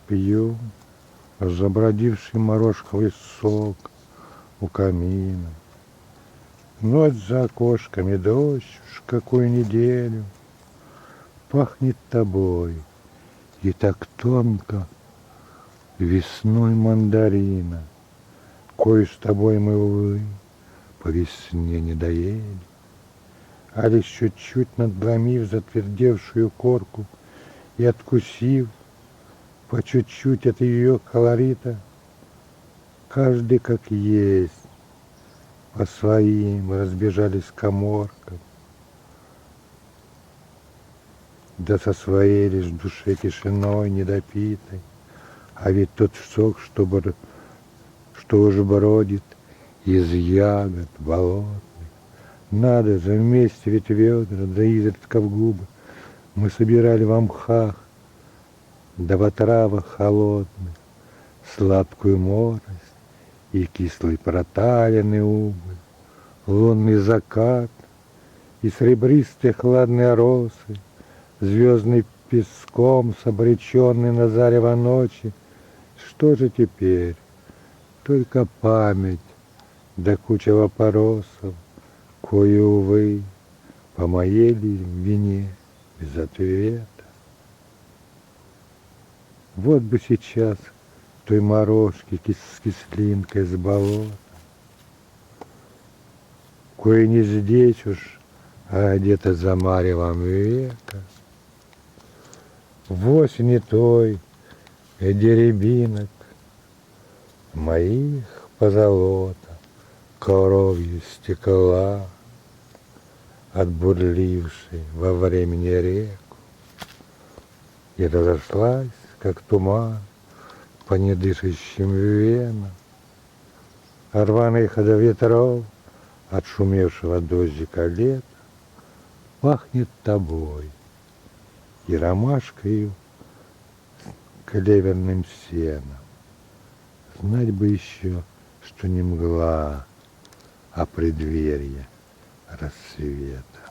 Пью забродивший морожковый сок у камина. Ночь за окошками, дождь уж какую неделю. Пахнет тобой, и так тонко весной мандарина, кою с тобой мы, увы, по весне не доели. А лишь чуть-чуть надломив затвердевшую корку и откусив по чуть-чуть от ее колорита, каждый как есть, по своим разбежались каморкам, да со своей лишь душе тишиной недопитой. А ведь тот сок, что уж бродит из ягод болотных, надо же, вместе ведь ведра, да изредка в губы мы собирали в мхах, да в отравах холодных, сладкую морость и кислый проталенный уголь, лунный закат и сребристые хладные росы, звездный песком с обреченной на зарево ночи. Что же теперь? Только память, да куча вопросов, кое, увы, по моей ли вине без ответа. Вот бы сейчас той морожки с кислинкой с болота, кое не здесь уж, а где-то за маревом века. В осени той дерябинок моих позолота коровью стекла, отбурлившей во времени реку, и разошлась, как туман, по недышащим венам. А рваных до ветров, от шумевшего дождика лета, пахнет тобой и ромашкою клеверным сеном. Знать бы еще, что не мгла, а преддверие рассвета.